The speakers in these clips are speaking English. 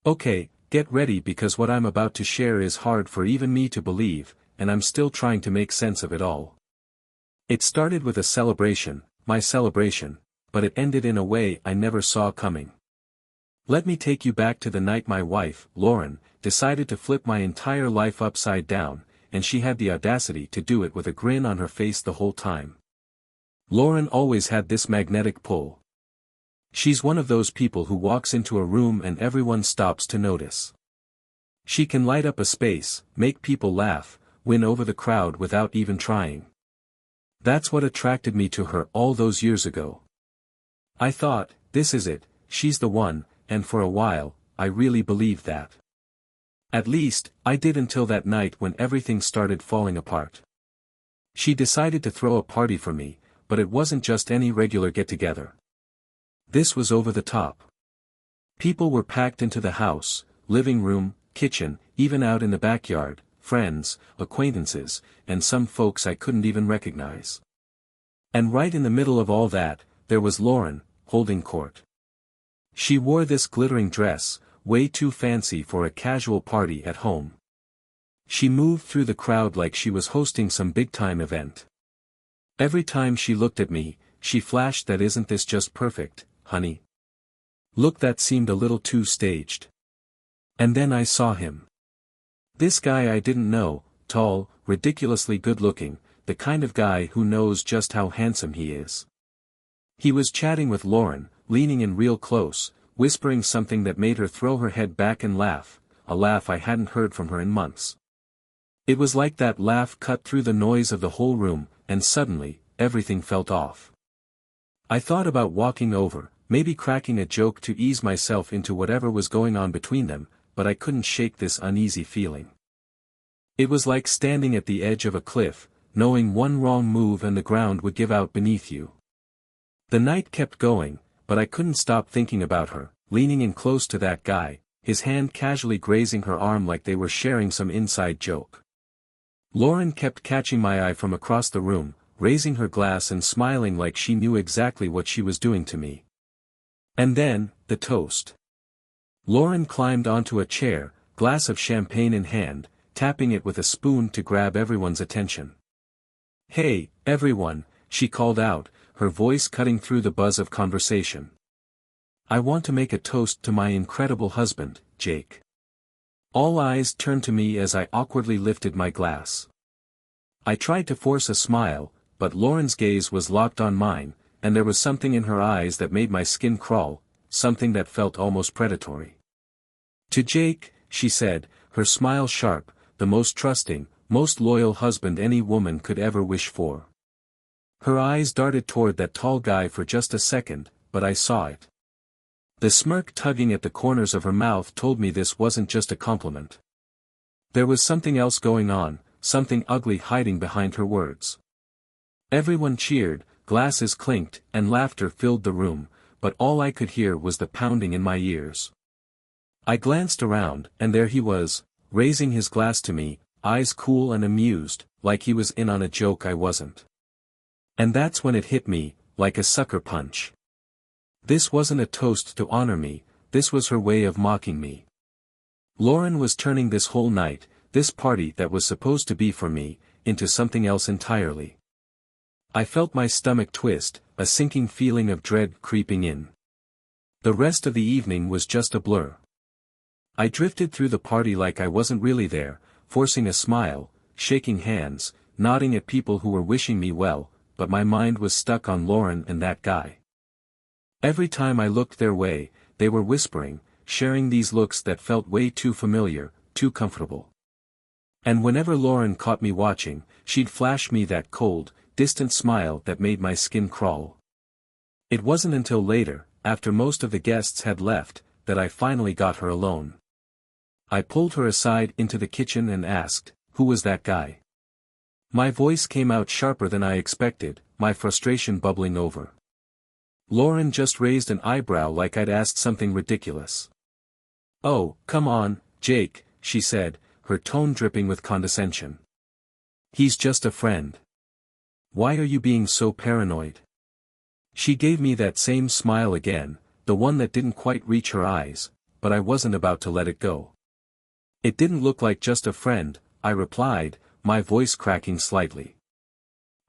Okay, get ready because what I'm about to share is hard for even me to believe, and I'm still trying to make sense of it all. It started with a celebration, my celebration, but it ended in a way I never saw coming. Let me take you back to the night my wife, Lauren, decided to flip my entire life upside down, and she had the audacity to do it with a grin on her face the whole time. Lauren always had this magnetic pull. She's one of those people who walks into a room and everyone stops to notice. She can light up a space, make people laugh, win over the crowd without even trying. That's what attracted me to her all those years ago. I thought, this is it, she's the one, and for a while, I really believed that. At least, I did until that night when everything started falling apart. She decided to throw a party for me, but it wasn't just any regular get-together. This was over the top. People were packed into the house, living room, kitchen, even out in the backyard, friends, acquaintances, and some folks I couldn't even recognize. And right in the middle of all that, there was Lauren, holding court. She wore this glittering dress, way too fancy for a casual party at home. She moved through the crowd like she was hosting some big-time event. Every time she looked at me, she flashed that "Isn't this just perfect, honey?" Look, that seemed a little too staged. And then I saw him. This guy I didn't know, tall, ridiculously good-looking, the kind of guy who knows just how handsome he is. He was chatting with Lauren, leaning in real close, whispering something that made her throw her head back and laugh, a laugh I hadn't heard from her in months. It was like that laugh cut through the noise of the whole room, and suddenly, everything felt off. I thought about walking over, maybe cracking a joke to ease myself into whatever was going on between them, but I couldn't shake this uneasy feeling. It was like standing at the edge of a cliff, knowing one wrong move and the ground would give out beneath you. The night kept going, but I couldn't stop thinking about her, leaning in close to that guy, his hand casually grazing her arm like they were sharing some inside joke. Lauren kept catching my eye from across the room, raising her glass and smiling like she knew exactly what she was doing to me. And then, the toast. Lauren climbed onto a chair, glass of champagne in hand, tapping it with a spoon to grab everyone's attention. "Hey, everyone," she called out, her voice cutting through the buzz of conversation. "I want to make a toast to my incredible husband, Jake." All eyes turned to me as I awkwardly lifted my glass. I tried to force a smile, but Lauren's gaze was locked on mine, and there was something in her eyes that made my skin crawl, something that felt almost predatory. "To Jake," she said, her smile sharp, "the most trusting, most loyal husband any woman could ever wish for." Her eyes darted toward that tall guy for just a second, but I saw it. The smirk tugging at the corners of her mouth told me this wasn't just a compliment. There was something else going on, something ugly hiding behind her words. Everyone cheered, glasses clinked, and laughter filled the room, but all I could hear was the pounding in my ears. I glanced around, and there he was, raising his glass to me, eyes cool and amused, like he was in on a joke I wasn't. And that's when it hit me, like a sucker punch. This wasn't a toast to honor me, this was her way of mocking me. Lauren was turning this whole night, this party that was supposed to be for me, into something else entirely. I felt my stomach twist, a sinking feeling of dread creeping in. The rest of the evening was just a blur. I drifted through the party like I wasn't really there, forcing a smile, shaking hands, nodding at people who were wishing me well, but my mind was stuck on Lauren and that guy. Every time I looked their way, they were whispering, sharing these looks that felt way too familiar, too comfortable. And whenever Lauren caught me watching, she'd flash me that cold, distant smile that made my skin crawl. It wasn't until later, after most of the guests had left, that I finally got her alone. I pulled her aside into the kitchen and asked, "Who was that guy?" My voice came out sharper than I expected, my frustration bubbling over. Lauren just raised an eyebrow like I'd asked something ridiculous. "Oh, come on, Jake," she said, her tone dripping with condescension. "He's just a friend. Why are you being so paranoid?" She gave me that same smile again, the one that didn't quite reach her eyes, but I wasn't about to let it go. It didn't look like just a friend, I replied, my voice cracking slightly.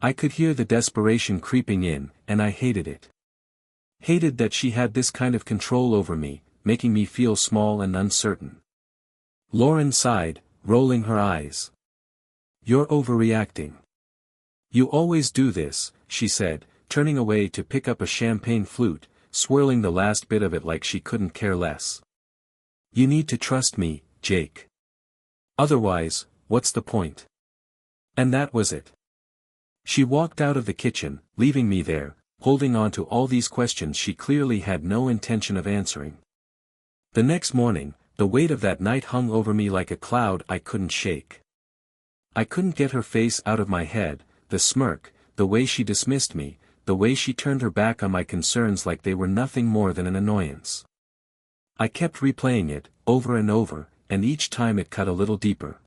I could hear the desperation creeping in, and I hated it. Hated that she had this kind of control over me, making me feel small and uncertain. Lauren sighed, rolling her eyes. You're overreacting. You always do this, she said, turning away to pick up a champagne flute, swirling the last bit of it like she couldn't care less. You need to trust me, Jake. Otherwise, what's the point? And that was it. She walked out of the kitchen, leaving me there, holding on to all these questions she clearly had no intention of answering. The next morning, the weight of that night hung over me like a cloud I couldn't shake. I couldn't get her face out of my head, the smirk, the way she dismissed me, the way she turned her back on my concerns like they were nothing more than an annoyance. I kept replaying it, over and over, and each time it cut a little deeper.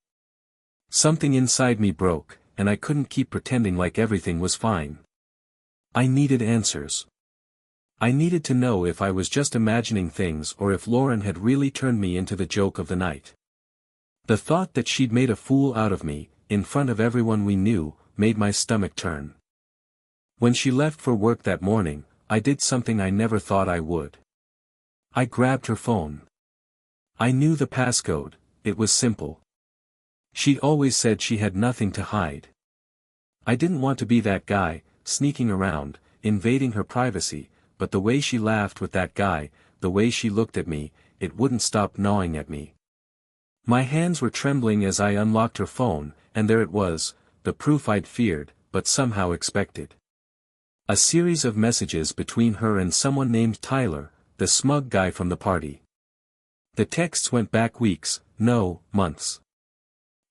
Something inside me broke, and I couldn't keep pretending like everything was fine. I needed answers. I needed to know if I was just imagining things or if Lauren had really turned me into the joke of the night. The thought that she'd made a fool out of me, in front of everyone we knew, made my stomach turn. When she left for work that morning, I did something I never thought I would. I grabbed her phone. I knew the passcode, it was simple. She'd always said she had nothing to hide. I didn't want to be that guy, sneaking around, invading her privacy, but the way she laughed with that guy, the way she looked at me, it wouldn't stop gnawing at me. My hands were trembling as I unlocked her phone, and there it was, the proof I'd feared, but somehow expected. A series of messages between her and someone named Tyler, the smug guy from the party. The texts went back weeks, no, months.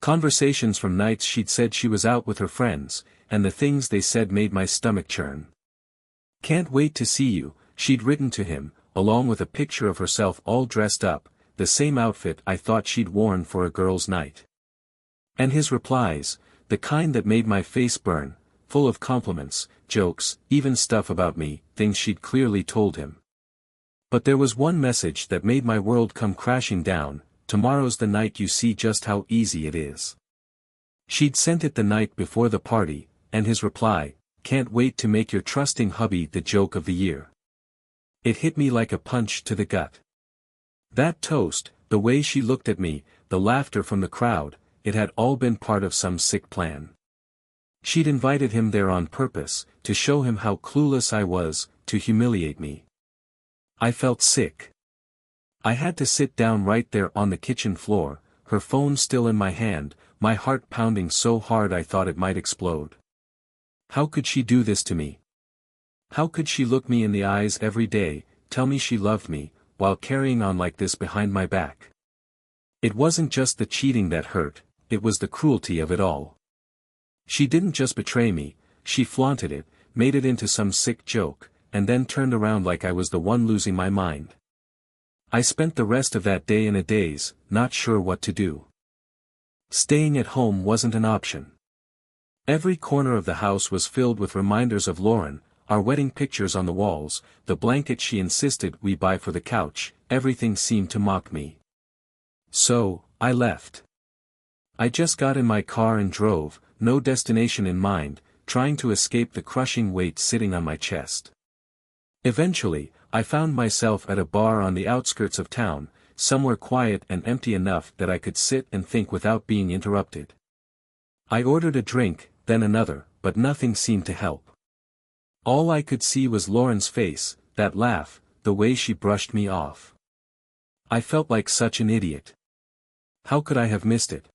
Conversations from nights she'd said she was out with her friends, and the things they said made my stomach churn. Can't wait to see you, she'd written to him, along with a picture of herself all dressed up, the same outfit I thought she'd worn for a girl's night. And his replies, the kind that made my face burn, full of compliments, jokes, even stuff about me, things she'd clearly told him. But there was one message that made my world come crashing down, tomorrow's the night you see just how easy it is. She'd sent it the night before the party, and his reply, can't wait to make your trusting hubby the joke of the year. It hit me like a punch to the gut. That toast, the way she looked at me, the laughter from the crowd, it had all been part of some sick plan. She'd invited him there on purpose, to show him how clueless I was, to humiliate me. I felt sick. I had to sit down right there on the kitchen floor, her phone still in my hand, my heart pounding so hard I thought it might explode. How could she do this to me? How could she look me in the eyes every day, tell me she loved me, while carrying on like this behind my back? It wasn't just the cheating that hurt, it was the cruelty of it all. She didn't just betray me, she flaunted it, made it into some sick joke, and then turned around like I was the one losing my mind. I spent the rest of that day in a daze, not sure what to do. Staying at home wasn't an option. Every corner of the house was filled with reminders of Lauren, our wedding pictures on the walls, the blanket she insisted we buy for the couch, everything seemed to mock me. So, I left. I just got in my car and drove, no destination in mind, trying to escape the crushing weight sitting on my chest. Eventually, I found myself at a bar on the outskirts of town, somewhere quiet and empty enough that I could sit and think without being interrupted. I ordered a drink, then another, but nothing seemed to help. All I could see was Lauren's face, that laugh, the way she brushed me off. I felt like such an idiot. How could I have missed it?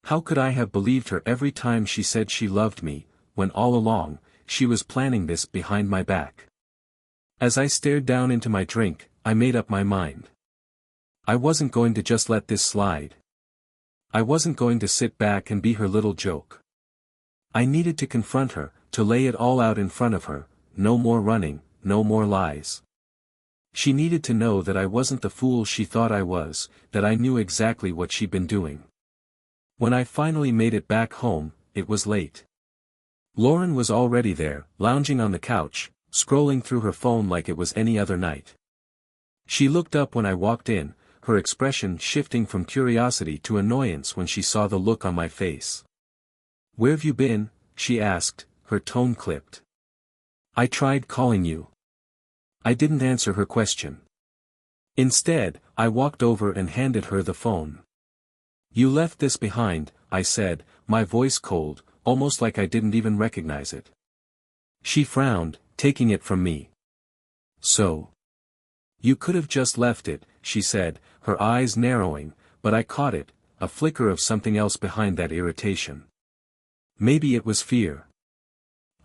How could I have believed her every time she said she loved me, when all along, she was planning this behind my back? As I stared down into my drink, I made up my mind. I wasn't going to just let this slide. I wasn't going to sit back and be her little joke. I needed to confront her, to lay it all out in front of her, no more running, no more lies. She needed to know that I wasn't the fool she thought I was, that I knew exactly what she'd been doing. When I finally made it back home, it was late. Lauren was already there, lounging on the couch, scrolling through her phone like it was any other night. She looked up when I walked in, her expression shifting from curiosity to annoyance when she saw the look on my face. "Where've you been?" she asked, her tone clipped. "I tried calling you." I didn't answer her question. Instead, I walked over and handed her the phone. "You left this behind," I said, my voice cold, almost like I didn't even recognize it. She frowned, taking it from me. "So? You could have just left it," she said, her eyes narrowing, but I caught it, a flicker of something else behind that irritation. Maybe it was fear.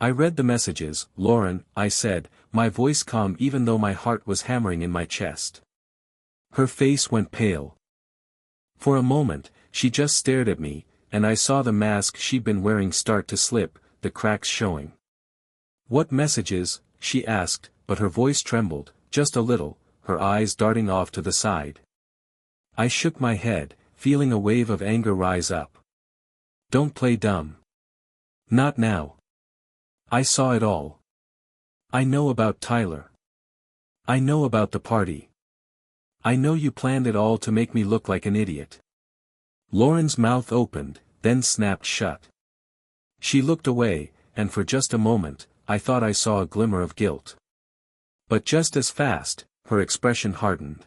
"I read the messages, Lauren," I said, my voice calm even though my heart was hammering in my chest. Her face went pale. For a moment, she just stared at me, and I saw the mask she'd been wearing start to slip, the cracks showing. "What messages?" she asked, but her voice trembled, just a little, her eyes darting off to the side. I shook my head, feeling a wave of anger rise up. "Don't play dumb. Not now. I saw it all. I know about Tyler. I know about the party. I know you planned it all to make me look like an idiot." Lauren's mouth opened, then snapped shut. She looked away, and for just a moment, I thought I saw a glimmer of guilt. But just as fast, her expression hardened.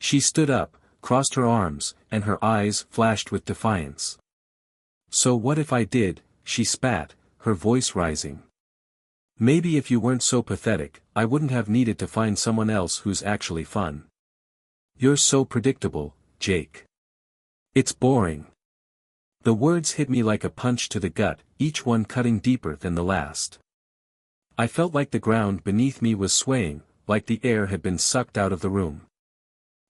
She stood up, crossed her arms, and her eyes flashed with defiance. "So what if I did?" she spat, her voice rising. "Maybe if you weren't so pathetic, I wouldn't have needed to find someone else who's actually fun. You're so predictable, Jake. It's boring." The words hit me like a punch to the gut, each one cutting deeper than the last. I felt like the ground beneath me was swaying, like the air had been sucked out of the room.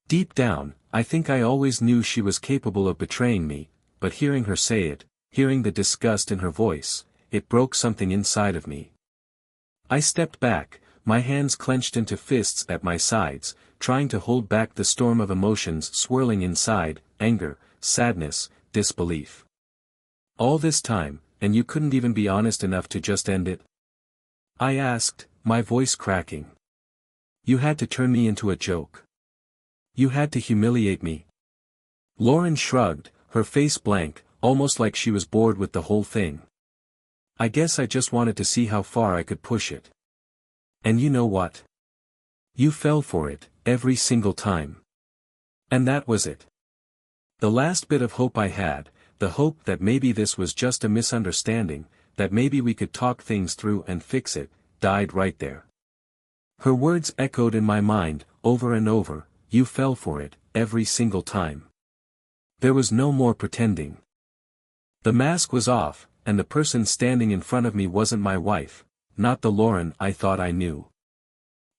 Deep down, I think I always knew she was capable of betraying me, but hearing her say it, hearing the disgust in her voice, it broke something inside of me. I stepped back, my hands clenched into fists at my sides, trying to hold back the storm of emotions swirling inside, anger, sadness, disbelief. "All this time, and you couldn't even be honest enough to just end it?" I asked, my voice cracking. "You had to turn me into a joke. You had to humiliate me." Lauren shrugged, her face blank, almost like she was bored with the whole thing. "I guess I just wanted to see how far I could push it. And you know what? You fell for it, every single time. And that was it. The last bit of hope I had, the hope that maybe this was just a misunderstanding, that maybe we could talk things through and fix it, died right there." Her words echoed in my mind, over and over, "You fell for it, every single time." There was no more pretending. The mask was off, and the person standing in front of me wasn't my wife, not the Lauren I thought I knew.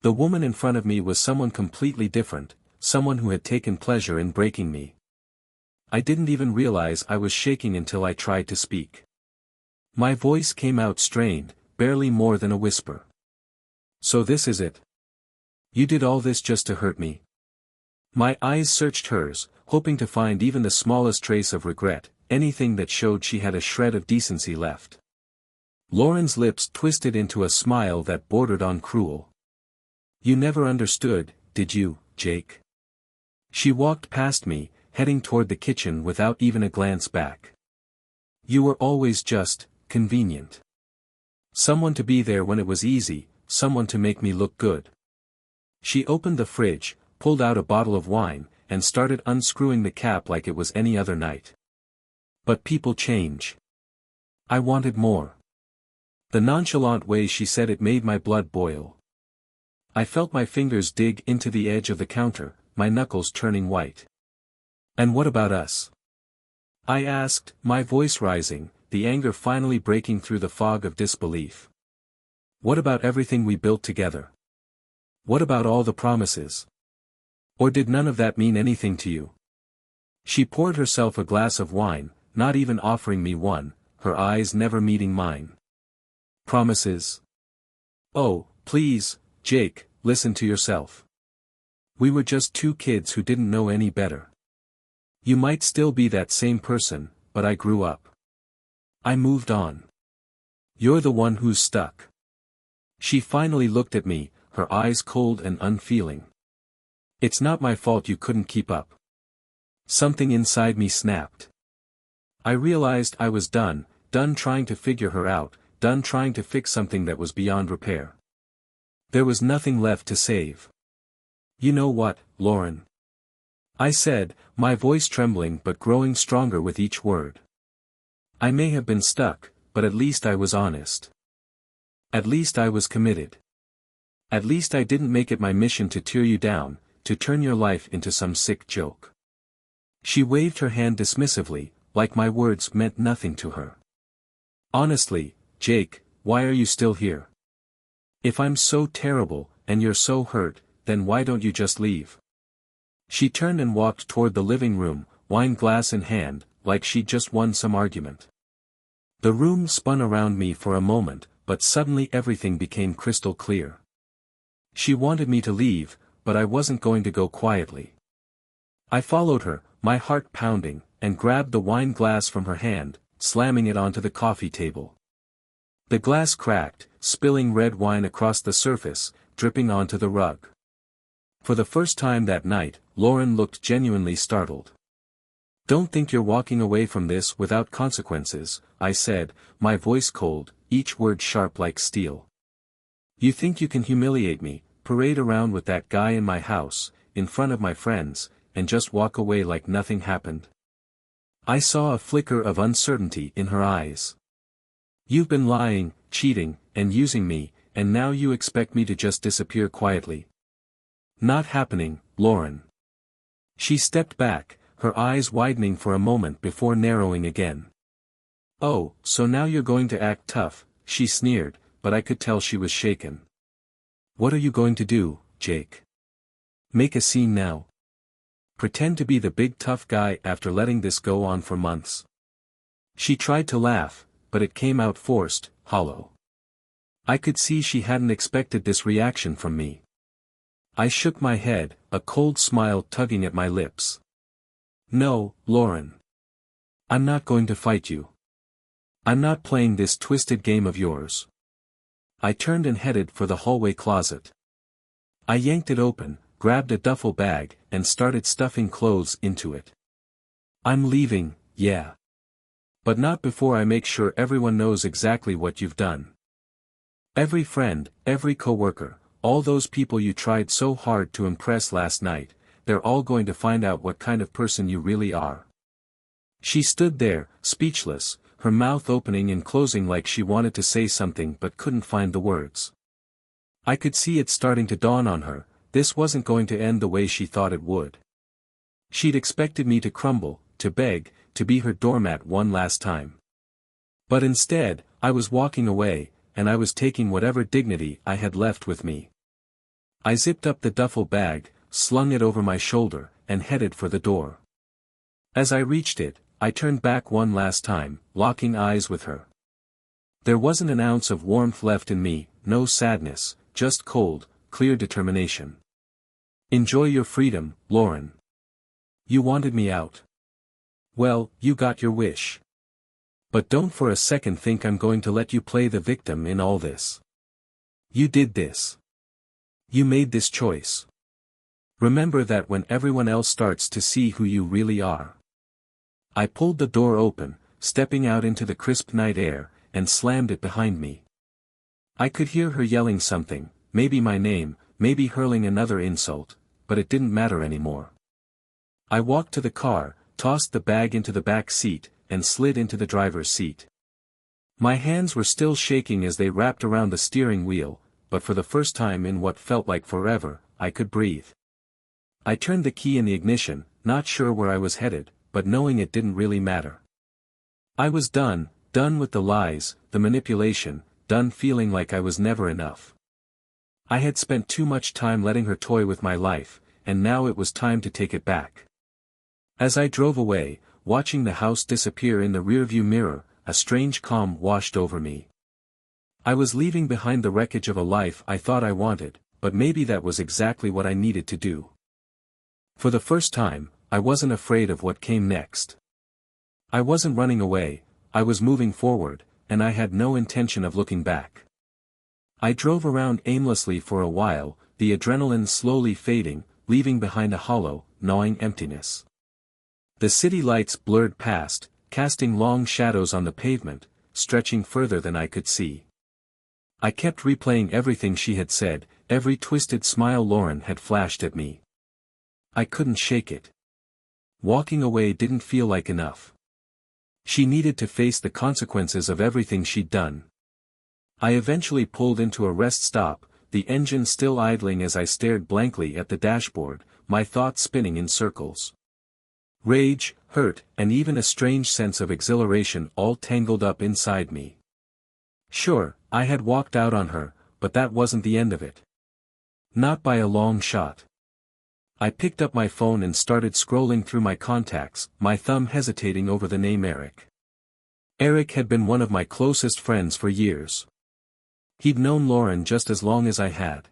The woman in front of me was someone completely different, someone who had taken pleasure in breaking me. I didn't even realize I was shaking until I tried to speak. My voice came out strained, barely more than a whisper. "So this is it? You did all this just to hurt me?" My eyes searched hers, hoping to find even the smallest trace of regret, anything that showed she had a shred of decency left. Lauren's lips twisted into a smile that bordered on cruel. "You never understood, did you, Jake?" She walked past me, heading toward the kitchen without even a glance back. "You were always just convenient. Someone to be there when it was easy, someone to make me look good." She opened the fridge, pulled out a bottle of wine, and started unscrewing the cap like it was any other night. "But people change." I wanted more. The nonchalant way she said it made my blood boil. I felt my fingers dig into the edge of the counter, my knuckles turning white. "And what about us?" I asked, my voice rising, the anger finally breaking through the fog of disbelief. "What about everything we built together? What about all the promises? Or did none of that mean anything to you?" She poured herself a glass of wine, not even offering me one, her eyes never meeting mine. "Promises? Oh, please, Jake, listen to yourself. We were just two kids who didn't know any better. You might still be that same person, but I grew up. I moved on. You're the one who's stuck." She finally looked at me, her eyes cold and unfeeling. It's not my fault you couldn't keep up. Something inside me snapped. I realized I was done trying to figure her out, done trying to fix something that was beyond repair. There was nothing left to save. You know what, Lauren? I said, my voice trembling but growing stronger with each word. I may have been stuck, but at least I was honest. At least I was committed. At least I didn't make it my mission to tear you down, to turn your life into some sick joke. She waved her hand dismissively, like my words meant nothing to her. Honestly, Jake, why are you still here? If I'm so terrible, and you're so hurt, then why don't you just leave? She turned and walked toward the living room, wine glass in hand, like she'd just won some argument. The room spun around me for a moment, but suddenly everything became crystal clear. She wanted me to leave, but I wasn't going to go quietly. I followed her, my heart pounding, and grabbed the wine glass from her hand, slamming it onto the coffee table. The glass cracked, spilling red wine across the surface, dripping onto the rug. For the first time that night, Lauren looked genuinely startled. Don't think you're walking away from this without consequences, I said, my voice cold, each word sharp like steel. You think you can humiliate me, parade around with that guy in my house, in front of my friends, and just walk away like nothing happened? I saw a flicker of uncertainty in her eyes. You've been lying, cheating, and using me, and now you expect me to just disappear quietly? Not happening, Lauren. She stepped back, her eyes widening for a moment before narrowing again. Oh, so now you're going to act tough, she sneered, but I could tell she was shaken. What are you going to do, Jake? Make a scene now? Pretend to be the big tough guy after letting this go on for months? She tried to laugh, but it came out forced, hollow. I could see she hadn't expected this reaction from me. I shook my head, a cold smile tugging at my lips. No, Lauren. I'm not going to fight you. I'm not playing this twisted game of yours. I turned and headed for the hallway closet. I yanked it open, grabbed a duffel bag, and started stuffing clothes into it. I'm leaving, yeah. But not before I make sure everyone knows exactly what you've done. Every friend, every coworker, all those people you tried so hard to impress last night, they're all going to find out what kind of person you really are. She stood there, speechless, her mouth opening and closing like she wanted to say something but couldn't find the words. I could see it starting to dawn on her, this wasn't going to end the way she thought it would. She'd expected me to crumble, to beg, to be her doormat one last time. But instead, I was walking away, and I was taking whatever dignity I had left with me. I zipped up the duffel bag, slung it over my shoulder, and headed for the door. As I reached it, I turned back one last time, locking eyes with her. There wasn't an ounce of warmth left in me, no sadness, just cold, clear determination. Enjoy your freedom, Lauren. You wanted me out. Well, you got your wish. But don't for a second think I'm going to let you play the victim in all this. You did this. You made this choice. Remember that when everyone else starts to see who you really are. I pulled the door open, stepping out into the crisp night air, and slammed it behind me. I could hear her yelling something, maybe my name, maybe hurling another insult, but it didn't matter anymore. I walked to the car, tossed the bag into the back seat, and slid into the driver's seat. My hands were still shaking as they wrapped around the steering wheel, but for the first time in what felt like forever, I could breathe. I turned the key in the ignition, not sure where I was headed, but knowing it didn't really matter. I was done with the lies, the manipulation, done feeling like I was never enough. I had spent too much time letting her toy with my life, and now it was time to take it back. As I drove away, watching the house disappear in the rearview mirror, a strange calm washed over me. I was leaving behind the wreckage of a life I thought I wanted, but maybe that was exactly what I needed to do. For the first time, I wasn't afraid of what came next. I wasn't running away, I was moving forward, and I had no intention of looking back. I drove around aimlessly for a while, the adrenaline slowly fading, leaving behind a hollow, gnawing emptiness. The city lights blurred past, casting long shadows on the pavement, stretching further than I could see. I kept replaying everything she had said, every twisted smile Lauren had flashed at me. I couldn't shake it. Walking away didn't feel like enough. She needed to face the consequences of everything she'd done. I eventually pulled into a rest stop, the engine still idling as I stared blankly at the dashboard, my thoughts spinning in circles. Rage, hurt, and even a strange sense of exhilaration all tangled up inside me. Sure, I had walked out on her, but that wasn't the end of it. Not by a long shot. I picked up my phone and started scrolling through my contacts, my thumb hesitating over the name Eric. Eric had been one of my closest friends for years. He'd known Lauren just as long as I had.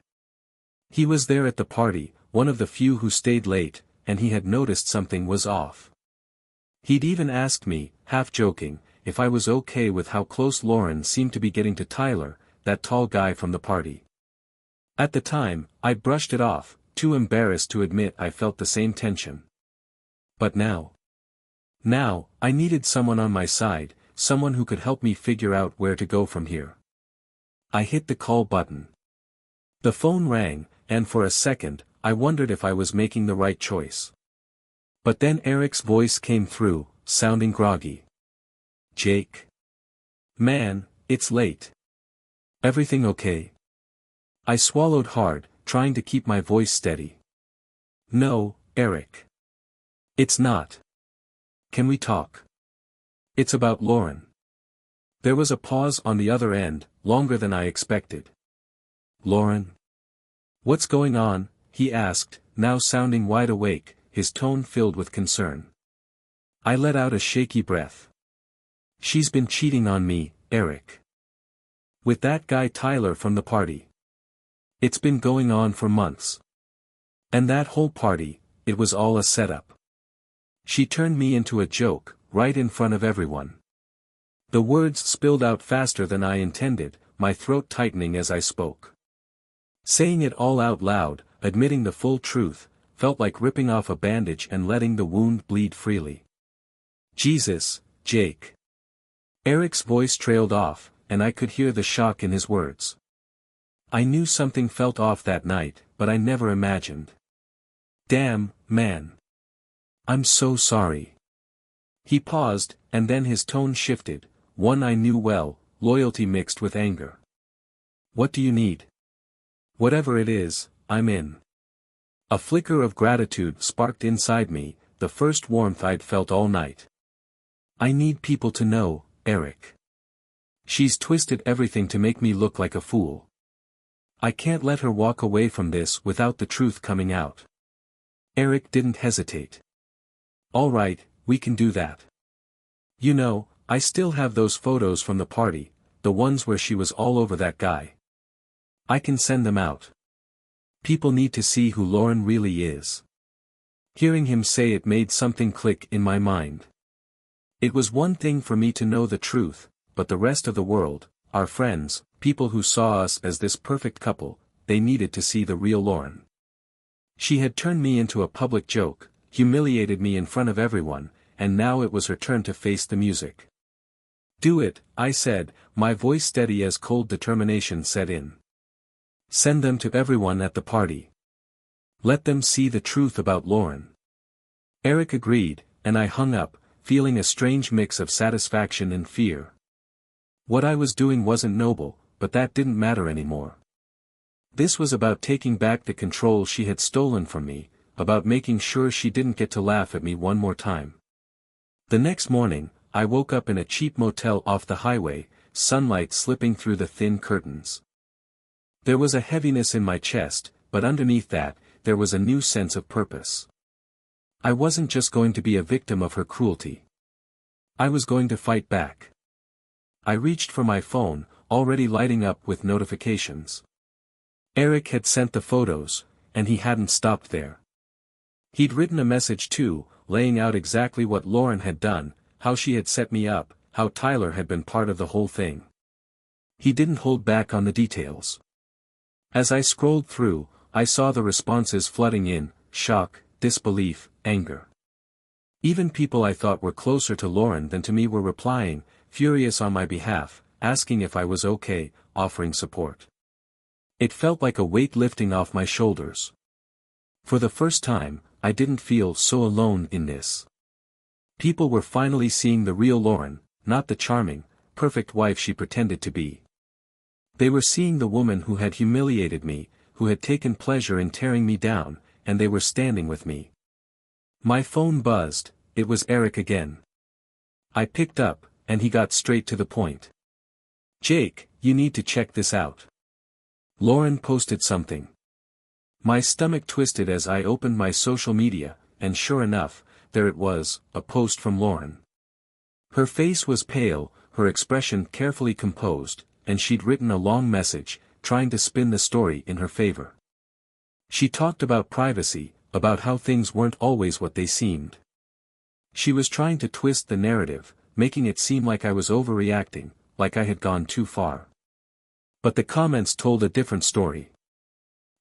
He was there at the party, one of the few who stayed late, and he had noticed something was off. He'd even asked me, half joking, if I was okay with how close Lauren seemed to be getting to Tyler, that tall guy from the party. At the time, I brushed it off, too embarrassed to admit I felt the same tension. But now, I needed someone on my side, someone who could help me figure out where to go from here. I hit the call button. The phone rang, and for a second, I wondered if I was making the right choice. But then Eric's voice came through, sounding groggy. "Jake? Man, it's late. Everything okay?" I swallowed hard, trying to keep my voice steady. "No, Eric. It's not. Can we talk? It's about Lauren." There was a pause on the other end, longer than I expected. "Lauren? What's going on?" he asked, now sounding wide awake, his tone filled with concern. I let out a shaky breath. "She's been cheating on me, Eric. With that guy Tyler from the party. It's been going on for months. And that whole party, it was all a setup. She turned me into a joke, right in front of everyone." The words spilled out faster than I intended, my throat tightening as I spoke. Saying it all out loud, admitting the full truth, felt like ripping off a bandage and letting the wound bleed freely. "Jesus, Jake." Eric's voice trailed off, and I could hear the shock in his words. I knew something felt off that night, but I never imagined. "Damn, man. I'm so sorry." He paused, and then his tone shifted, one I knew well, loyalty mixed with anger. "What do you need?" "Whatever it is, I'm in." A flicker of gratitude sparked inside me, the first warmth I'd felt all night. "I need people to know, Eric. She's twisted everything to make me look like a fool. I can't let her walk away from this without the truth coming out." Eric didn't hesitate. "All right, we can do that. You know, I still have those photos from the party, the ones where she was all over that guy. I can send them out. People need to see who Lauren really is." Hearing him say it made something click in my mind. It was one thing for me to know the truth, but the rest of the world, our friends, people who saw us as this perfect couple, they needed to see the real Lauren. She had turned me into a public joke, humiliated me in front of everyone, and now it was her turn to face the music. "Do it," I said, my voice steady as cold determination set in. "Send them to everyone at the party. Let them see the truth about Lauren." Eric agreed, and I hung up, feeling a strange mix of satisfaction and fear. What I was doing wasn't noble, but that didn't matter anymore. This was about taking back the control she had stolen from me, about making sure she didn't get to laugh at me one more time. The next morning, I woke up in a cheap motel off the highway, sunlight slipping through the thin curtains. There was a heaviness in my chest, but underneath that, there was a new sense of purpose. I wasn't just going to be a victim of her cruelty. I was going to fight back. I reached for my phone, already lighting up with notifications. Eric had sent the photos, and he hadn't stopped there. He'd written a message too, laying out exactly what Lauren had done, how she had set me up, how Tyler had been part of the whole thing. He didn't hold back on the details. As I scrolled through, I saw the responses flooding in, shock, disbelief, anger. Even people I thought were closer to Lauren than to me were replying, furious on my behalf, asking if I was okay, offering support. It felt like a weight lifting off my shoulders. For the first time, I didn't feel so alone in this. People were finally seeing the real Lauren, not the charming, perfect wife she pretended to be. They were seeing the woman who had humiliated me, who had taken pleasure in tearing me down, and they were standing with me. My phone buzzed. It was Eric again. I picked up, and he got straight to the point. "Jake, you need to check this out. Lauren posted something." My stomach twisted as I opened my social media, and sure enough, there it was, a post from Lauren. Her face was pale, her expression carefully composed, and she'd written a long message, trying to spin the story in her favor. She talked about privacy, about how things weren't always what they seemed. She was trying to twist the narrative, making it seem like I was overreacting, like I had gone too far. But the comments told a different story.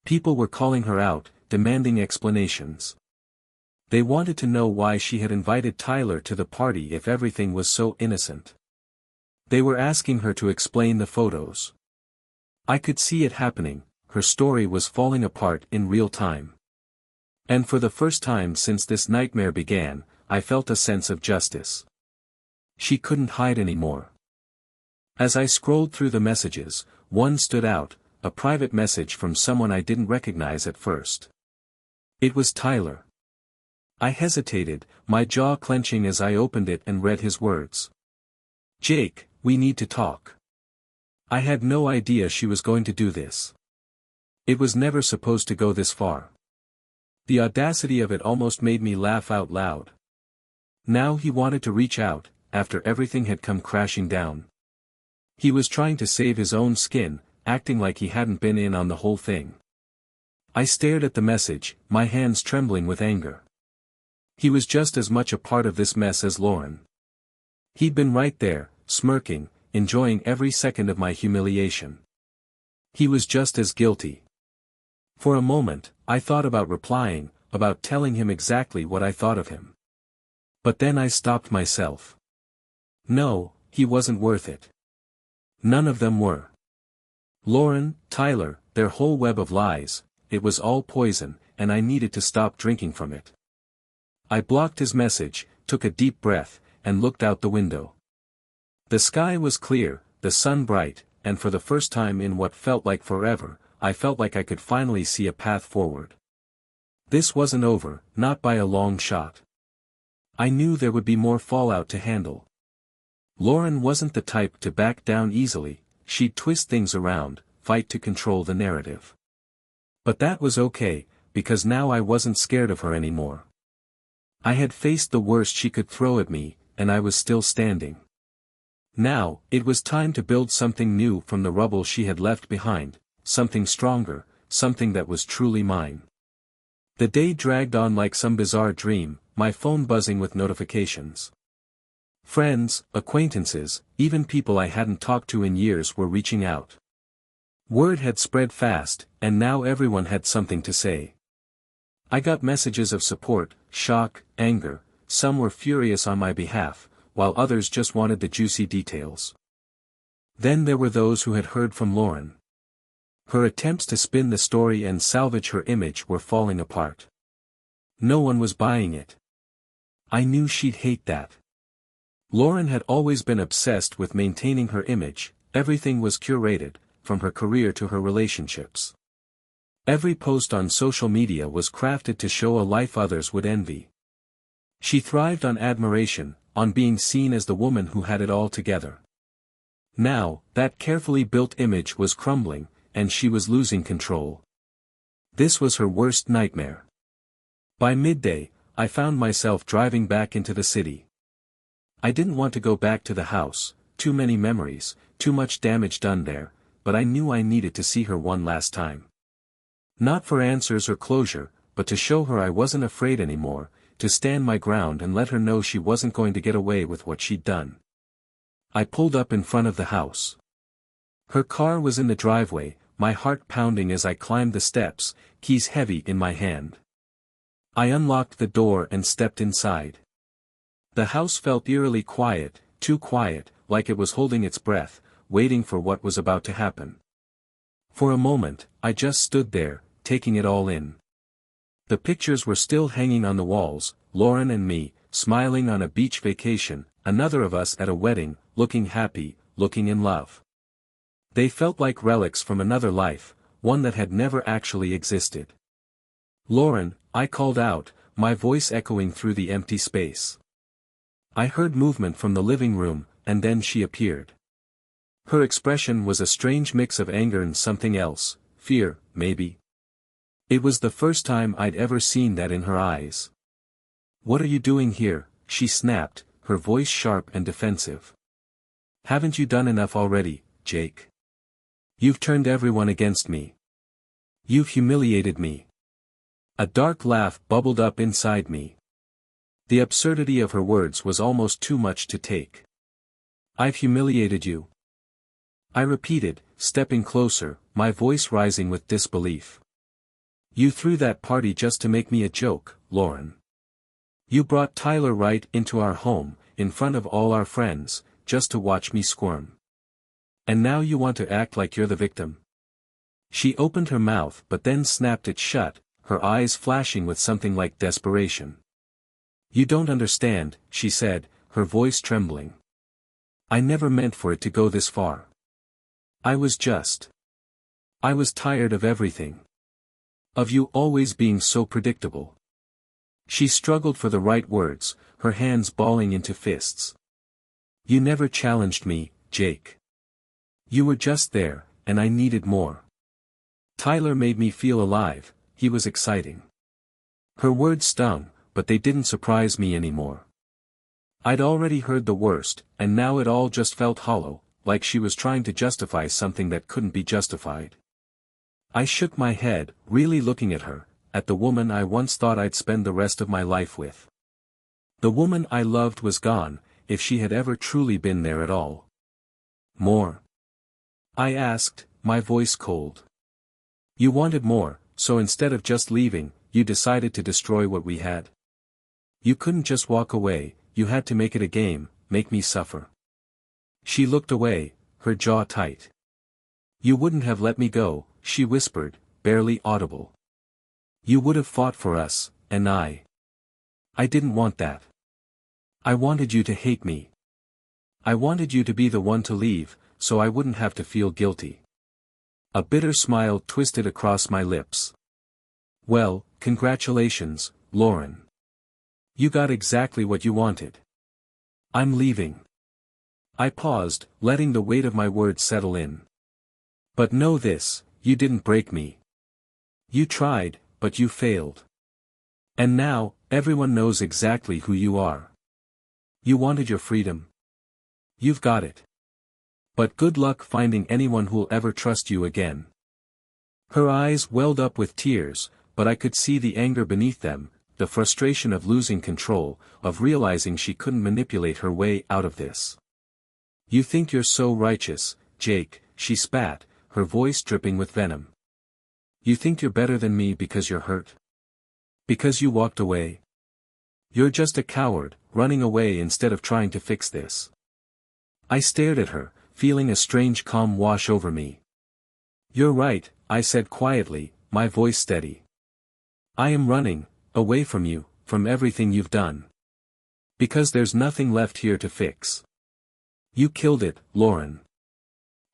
People were calling her out, demanding explanations. They wanted to know why she had invited Tyler to the party if everything was so innocent. They were asking her to explain the photos. I could see it happening, her story was falling apart in real time. And for the first time since this nightmare began, I felt a sense of justice. She couldn't hide anymore. As I scrolled through the messages, one stood out, a private message from someone I didn't recognize at first. It was Tyler. I hesitated, my jaw clenching as I opened it and read his words. "Jake, we need to talk." I had no idea she was going to do this. It was never supposed to go this far. The audacity of it almost made me laugh out loud. Now he wanted to reach out, after everything had come crashing down. He was trying to save his own skin, acting like he hadn't been in on the whole thing. I stared at the message, my hands trembling with anger. He was just as much a part of this mess as Lauren. He'd been right there, smirking, enjoying every second of my humiliation. He was just as guilty. For a moment, I thought about replying, about telling him exactly what I thought of him. But then I stopped myself. No, he wasn't worth it. None of them were. Lauren, Tyler, their whole web of lies, it was all poison, and I needed to stop drinking from it. I blocked his message, took a deep breath, and looked out the window. The sky was clear, the sun bright, and for the first time in what felt like forever, I felt like I could finally see a path forward. This wasn't over, not by a long shot. I knew there would be more fallout to handle. Lauren wasn't the type to back down easily, she'd twist things around, fight to control the narrative. But that was okay, because now I wasn't scared of her anymore. I had faced the worst she could throw at me, and I was still standing. Now, it was time to build something new from the rubble she had left behind, something stronger, something that was truly mine. The day dragged on like some bizarre dream, my phone buzzing with notifications. Friends, acquaintances, even people I hadn't talked to in years were reaching out. Word had spread fast, and now everyone had something to say. I got messages of support, shock, anger, some were furious on my behalf, while others just wanted the juicy details. Then there were those who had heard from Lauren. Her attempts to spin the story and salvage her image were falling apart. No one was buying it. I knew she'd hate that. Lauren had always been obsessed with maintaining her image, everything was curated, from her career to her relationships. Every post on social media was crafted to show a life others would envy. She thrived on admiration, on being seen as the woman who had it all together. Now, that carefully built image was crumbling, and she was losing control. This was her worst nightmare. By midday, I found myself driving back into the city. I didn't want to go back to the house, too many memories, too much damage done there, but I knew I needed to see her one last time. Not for answers or closure, but to show her I wasn't afraid anymore, to stand my ground and let her know she wasn't going to get away with what she'd done. I pulled up in front of the house. Her car was in the driveway, my heart pounding as I climbed the steps, keys heavy in my hand. I unlocked the door and stepped inside. The house felt eerily quiet, too quiet, like it was holding its breath, waiting for what was about to happen. For a moment, I just stood there, taking it all in. The pictures were still hanging on the walls, Lauren and me, smiling on a beach vacation, another of us at a wedding, looking happy, looking in love. They felt like relics from another life, one that had never actually existed. "Lauren," I called out, my voice echoing through the empty space. I heard movement from the living room, and then she appeared. Her expression was a strange mix of anger and something else, fear, maybe. It was the first time I'd ever seen that in her eyes. "What are you doing here?" she snapped, her voice sharp and defensive. "Haven't you done enough already, Jake? You've turned everyone against me. You've humiliated me." A dark laugh bubbled up inside me. The absurdity of her words was almost too much to take. "I've humiliated you?" I repeated, stepping closer, my voice rising with disbelief. "You threw that party just to make me a joke, Lauren. You brought Tyler right into our home, in front of all our friends, just to watch me squirm. And now you want to act like you're the victim?" She opened her mouth but then snapped it shut, her eyes flashing with something like desperation. "You don't understand," she said, her voice trembling. "I never meant for it to go this far. I was tired of everything. Of you always being so predictable." She struggled for the right words, her hands balling into fists. "You never challenged me, Jake. You were just there, and I needed more. Tyler made me feel alive, he was exciting." Her words stung, but they didn't surprise me anymore. I'd already heard the worst, and now it all just felt hollow, like she was trying to justify something that couldn't be justified. I shook my head, really looking at her, at the woman I once thought I'd spend the rest of my life with. The woman I loved was gone, if she had ever truly been there at all. "More?" I asked, my voice cold. "You wanted more, so instead of just leaving, you decided to destroy what we had? You couldn't just walk away, you had to make it a game, make me suffer." She looked away, her jaw tight. "You wouldn't have let me go," she whispered, barely audible. "You would have fought for us, and I didn't want that. I wanted you to hate me. I wanted you to be the one to leave, so I wouldn't have to feel guilty." A bitter smile twisted across my lips. "Well, congratulations, Lauren. You got exactly what you wanted. I'm leaving." I paused, letting the weight of my words settle in. "But know this, you didn't break me. You tried, but you failed. And now, everyone knows exactly who you are. You wanted your freedom. You've got it. But good luck finding anyone who'll ever trust you again." Her eyes welled up with tears, but I could see the anger beneath them, the frustration of losing control, of realizing she couldn't manipulate her way out of this. "You think you're so righteous, Jake," she spat, her voice dripping with venom. "You think you're better than me because you're hurt? Because you walked away? You're just a coward, running away instead of trying to fix this." I stared at her, feeling a strange calm wash over me. "You're right," I said quietly, my voice steady. "I am running, away from you, from everything you've done. Because there's nothing left here to fix. You killed it, Lauren.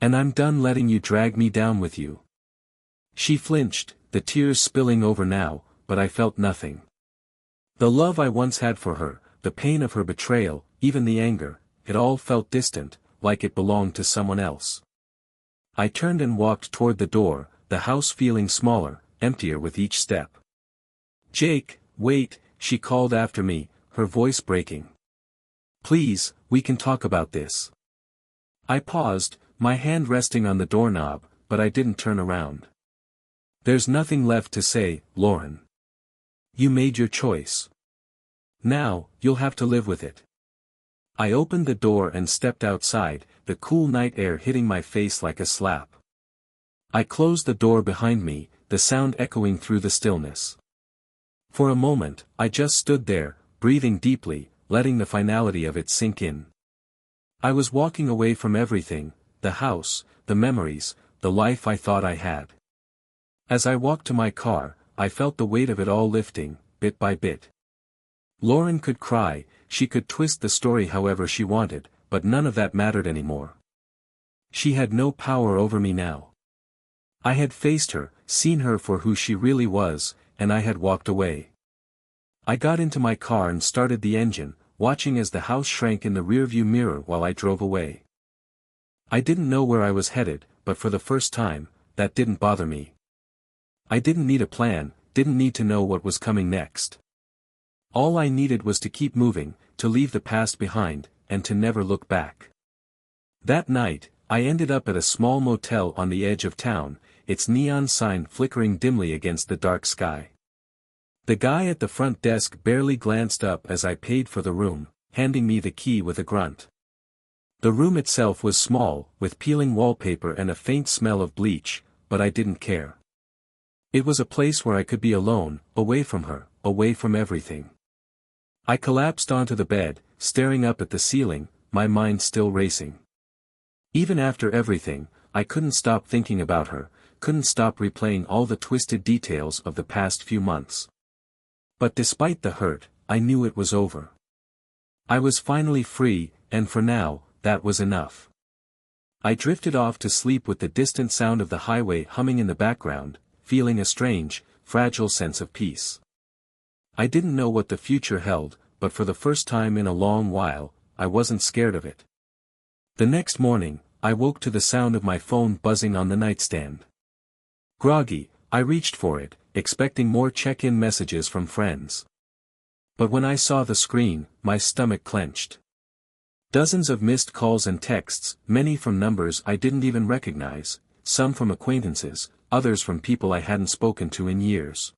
And I'm done letting you drag me down with you." She flinched, the tears spilling over now, but I felt nothing. The love I once had for her, the pain of her betrayal, even the anger, it all felt distant, like it belonged to someone else. I turned and walked toward the door, the house feeling smaller, emptier with each step. "Jake, wait," she called after me, her voice breaking. "Please, we can talk about this." I paused, my hand resting on the doorknob, but I didn't turn around. "There's nothing left to say, Lauren. You made your choice. Now, you'll have to live with it." I opened the door and stepped outside, the cool night air hitting my face like a slap. I closed the door behind me, the sound echoing through the stillness. For a moment, I just stood there, breathing deeply, letting the finality of it sink in. I was walking away from everything, the house, the memories, the life I thought I had. As I walked to my car, I felt the weight of it all lifting, bit by bit. Lauren could cry, she could twist the story however she wanted, but none of that mattered anymore. She had no power over me now. I had faced her, seen her for who she really was, and I had walked away. I got into my car and started the engine, watching as the house shrank in the rearview mirror while I drove away. I didn't know where I was headed, but for the first time, that didn't bother me. I didn't need a plan, didn't need to know what was coming next. All I needed was to keep moving, to leave the past behind, and to never look back. That night, I ended up at a small motel on the edge of town, its neon sign flickering dimly against the dark sky. The guy at the front desk barely glanced up as I paid for the room, handing me the key with a grunt. The room itself was small, with peeling wallpaper and a faint smell of bleach, but I didn't care. It was a place where I could be alone, away from her, away from everything. I collapsed onto the bed, staring up at the ceiling, my mind still racing. Even after everything, I couldn't stop thinking about her, couldn't stop replaying all the twisted details of the past few months. But despite the hurt, I knew it was over. I was finally free, and for now, that was enough. I drifted off to sleep with the distant sound of the highway humming in the background, feeling a strange, fragile sense of peace. I didn't know what the future held, but for the first time in a long while, I wasn't scared of it. The next morning, I woke to the sound of my phone buzzing on the nightstand. Groggy, I reached for it, expecting more check-in messages from friends. But when I saw the screen, my stomach clenched. Dozens of missed calls and texts, many from numbers I didn't even recognize, some from acquaintances, others from people I hadn't spoken to in years.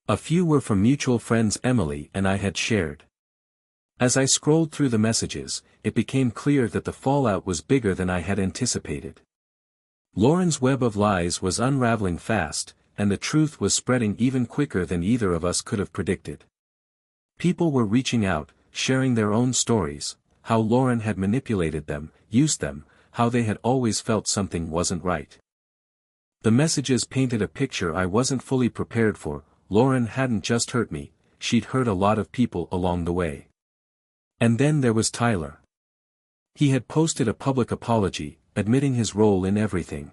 A few were from mutual friends Emily and I had shared. As I scrolled through the messages, it became clear that the fallout was bigger than I had anticipated. Lauren's web of lies was unraveling fast, and the truth was spreading even quicker than either of us could have predicted. People were reaching out, sharing their own stories, how Lauren had manipulated them, used them, how they had always felt something wasn't right. The messages painted a picture I wasn't fully prepared for. Lauren hadn't just hurt me, she'd hurt a lot of people along the way. And then there was Tyler. He had posted a public apology, admitting his role in everything.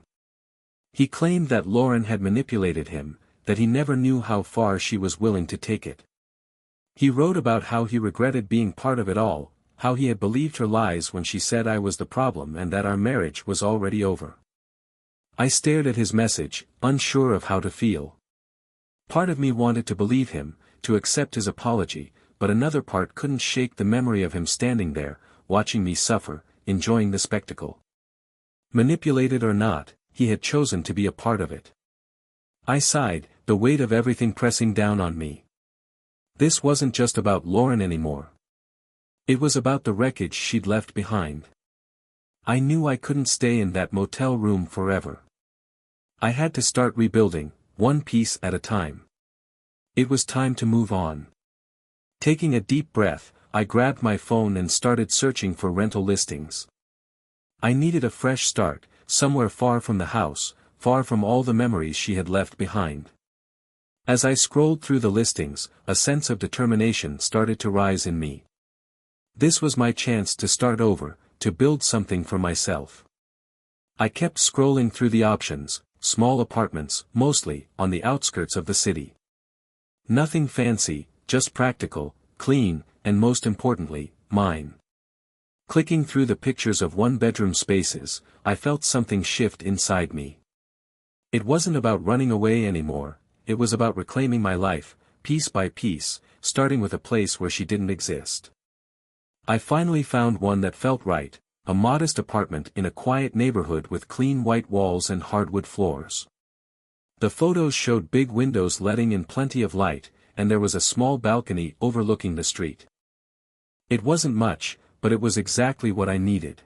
He claimed that Lauren had manipulated him, that he never knew how far she was willing to take it. He wrote about how he regretted being part of it all, how he had believed her lies when she said I was the problem and that our marriage was already over. I stared at his message, unsure of how to feel. Part of me wanted to believe him, to accept his apology, but another part couldn't shake the memory of him standing there, watching me suffer, enjoying the spectacle. Manipulated or not, he had chosen to be a part of it. I sighed, the weight of everything pressing down on me. This wasn't just about Lauren anymore. It was about the wreckage she'd left behind. I knew I couldn't stay in that motel room forever. I had to start rebuilding, one piece at a time. It was time to move on. Taking a deep breath, I grabbed my phone and started searching for rental listings. I needed a fresh start, somewhere far from the house, far from all the memories she had left behind. As I scrolled through the listings, a sense of determination started to rise in me. This was my chance to start over, to build something for myself. I kept scrolling through the options, small apartments, mostly, on the outskirts of the city. Nothing fancy, just practical, clean, and most importantly, mine. Clicking through the pictures of one-bedroom spaces, I felt something shift inside me. It wasn't about running away anymore, it was about reclaiming my life, piece by piece, starting with a place where she didn't exist. I finally found one that felt right, a modest apartment in a quiet neighborhood with clean white walls and hardwood floors. The photos showed big windows letting in plenty of light, and there was a small balcony overlooking the street. It wasn't much, but it was exactly what I needed.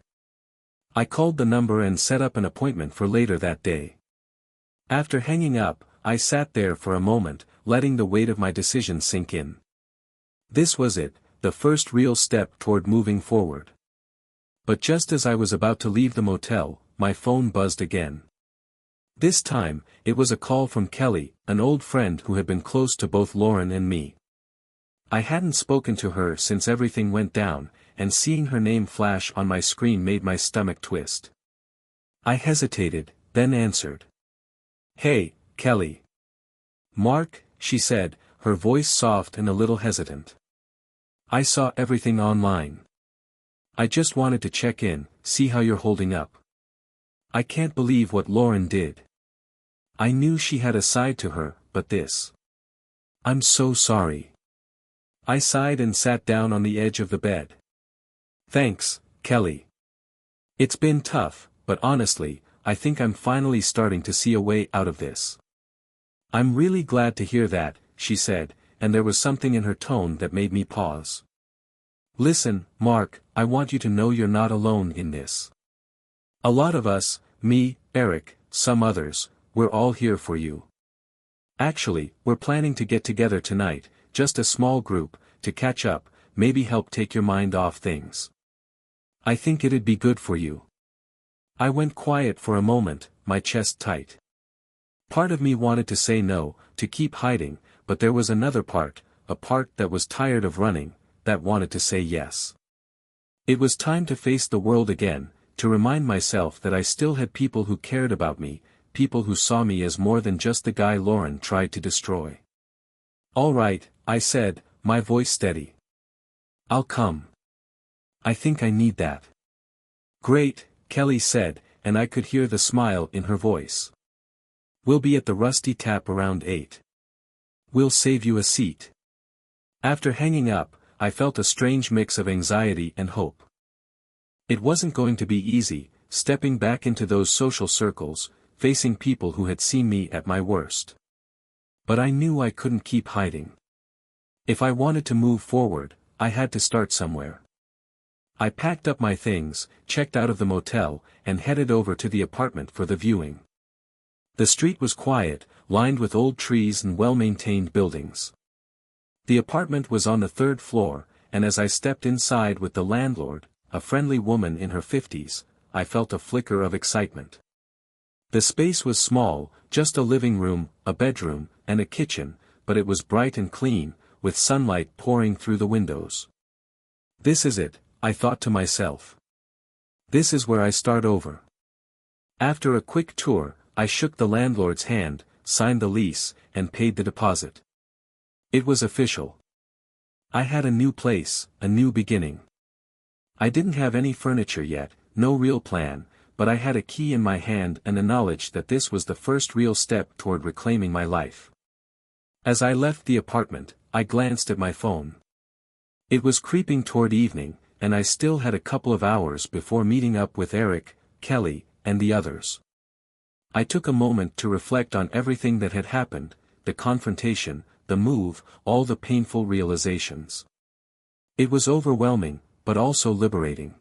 I called the number and set up an appointment for later that day. After hanging up, I sat there for a moment, letting the weight of my decision sink in. This was it, the first real step toward moving forward. But just as I was about to leave the motel, my phone buzzed again. This time, it was a call from Kelly, an old friend who had been close to both Lauren and me. I hadn't spoken to her since everything went down, and seeing her name flash on my screen made my stomach twist. I hesitated, then answered. "Hey, Kelly." "Mark," she said, her voice soft and a little hesitant. "I saw everything online. I just wanted to check in, see how you're holding up. I can't believe what Lauren did. I knew she had a side to her, but this. I'm so sorry." I sighed and sat down on the edge of the bed. "Thanks, Kelly. It's been tough, but honestly, I think I'm finally starting to see a way out of this." "I'm really glad to hear that," she said, and there was something in her tone that made me pause. "Listen, Mark, I want you to know you're not alone in this. A lot of us, me, Eric, some others, we're all here for you. Actually, we're planning to get together tonight, just a small group, to catch up, maybe help take your mind off things. I think it'd be good for you." I went quiet for a moment, my chest tight. Part of me wanted to say no, to keep hiding, but there was another part, a part that was tired of running, that wanted to say yes. It was time to face the world again, to remind myself that I still had people who cared about me, people who saw me as more than just the guy Lauren tried to destroy. "All right," I said, my voice steady. "I'll come. I think I need that." "Great," Kelly said, and I could hear the smile in her voice. "We'll be at the Rusty Tap around 8. We'll save you a seat." After hanging up, I felt a strange mix of anxiety and hope. It wasn't going to be easy, stepping back into those social circles, facing people who had seen me at my worst. But I knew I couldn't keep hiding. If I wanted to move forward, I had to start somewhere. I packed up my things, checked out of the motel, and headed over to the apartment for the viewing. The street was quiet, lined with old trees and well-maintained buildings. The apartment was on the 3rd floor, and as I stepped inside with the landlord, a friendly woman in her 50s, I felt a flicker of excitement. The space was small, just a living room, a bedroom, and a kitchen, but it was bright and clean, with sunlight pouring through the windows. This is it, I thought to myself. This is where I start over. After a quick tour, I shook the landlord's hand, signed the lease, and paid the deposit. It was official. I had a new place, a new beginning. I didn't have any furniture yet, no real plan, but I had a key in my hand and the knowledge that this was the first real step toward reclaiming my life. As I left the apartment, I glanced at my phone. It was creeping toward evening, and I still had a couple of hours before meeting up with Eric, Kelly, and the others. I took a moment to reflect on everything that had happened, the confrontation, the move, all the painful realizations. It was overwhelming, but also liberating.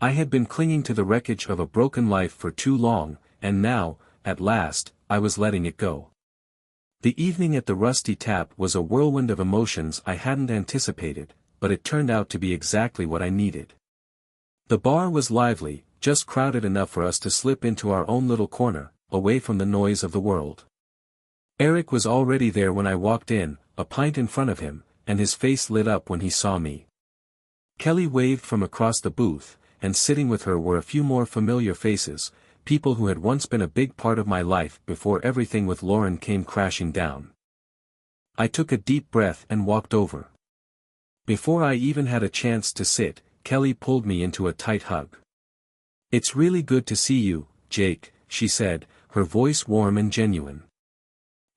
I had been clinging to the wreckage of a broken life for too long, and now, at last, I was letting it go. The evening at the Rusty Tap was a whirlwind of emotions I hadn't anticipated, but it turned out to be exactly what I needed. The bar was lively, just crowded enough for us to slip into our own little corner, away from the noise of the world. Eric was already there when I walked in, a pint in front of him, and his face lit up when he saw me. Kelly waved from across the booth, and sitting with her were a few more familiar faces, people who had once been a big part of my life before everything with Lauren came crashing down. I took a deep breath and walked over. Before I even had a chance to sit, Kelly pulled me into a tight hug. "It's really good to see you, Jake," she said, her voice warm and genuine.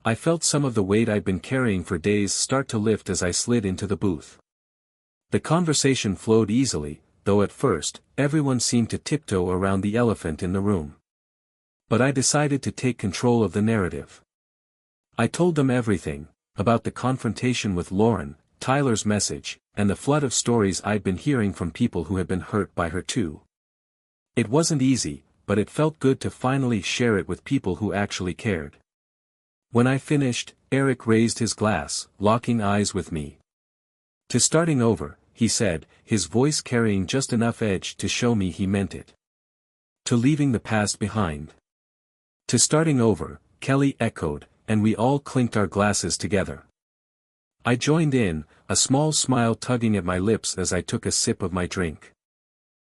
I felt some of the weight I'd been carrying for days start to lift as I slid into the booth. The conversation flowed easily, though at first, everyone seemed to tiptoe around the elephant in the room. But I decided to take control of the narrative. I told them everything, about the confrontation with Lauren, Tyler's message, and the flood of stories I'd been hearing from people who had been hurt by her too. It wasn't easy, but it felt good to finally share it with people who actually cared. When I finished, Eric raised his glass, locking eyes with me. To starting over, he said, his voice carrying just enough edge to show me he meant it. To leaving the past behind. To starting over, Kelly echoed, and we all clinked our glasses together. I joined in, a small smile tugging at my lips as I took a sip of my drink.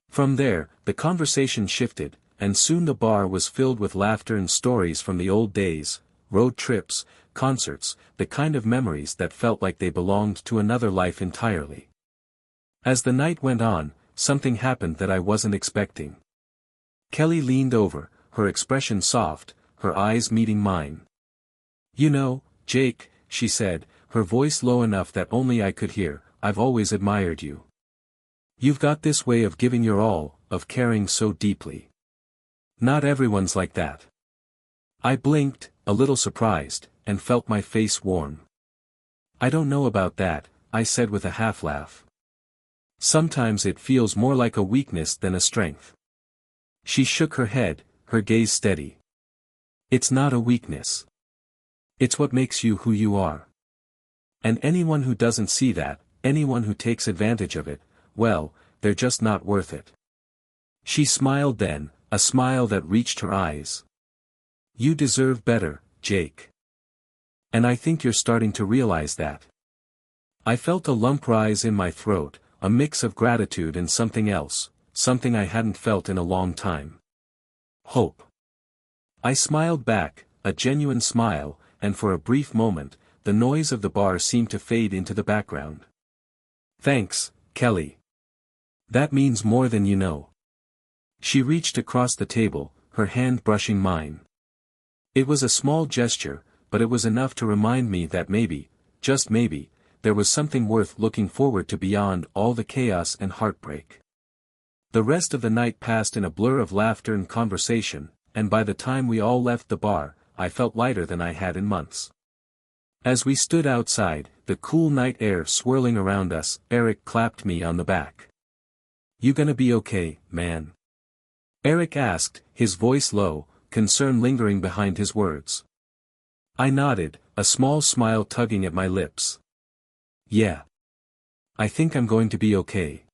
From there, the conversation shifted, and soon the bar was filled with laughter and stories from the old days, road trips, concerts, the kind of memories that felt like they belonged to another life entirely. As the night went on, something happened that I wasn't expecting. Kelly leaned over, her expression soft, her eyes meeting mine. "You know, Jake," she said, her voice low enough that only I could hear, "I've always admired you. You've got this way of giving your all, of caring so deeply. Not everyone's like that." I blinked, a little surprised, and felt my face warm. "I don't know about that," I said with a half-laugh. "Sometimes it feels more like a weakness than a strength." She shook her head, her gaze steady. "It's not a weakness. It's what makes you who you are. And anyone who doesn't see that, anyone who takes advantage of it, well, they're just not worth it." She smiled then, a smile that reached her eyes. "You deserve better, Jake. And I think you're starting to realize that." I felt a lump rise in my throat, a mix of gratitude and something else, something I hadn't felt in a long time. "Hope." I smiled back, a genuine smile, and for a brief moment, the noise of the bar seemed to fade into the background. "Thanks, Kelly. That means more than you know." She reached across the table, her hand brushing mine. It was a small gesture, but it was enough to remind me that maybe, just maybe, there was something worth looking forward to beyond all the chaos and heartbreak. The rest of the night passed in a blur of laughter and conversation, and by the time we all left the bar, I felt lighter than I had in months. As we stood outside, the cool night air swirling around us, Eric clapped me on the back. "You gonna be okay, man?" Eric asked, his voice low, concern lingering behind his words. I nodded, a small smile tugging at my lips. "Yeah. I think I'm going to be okay."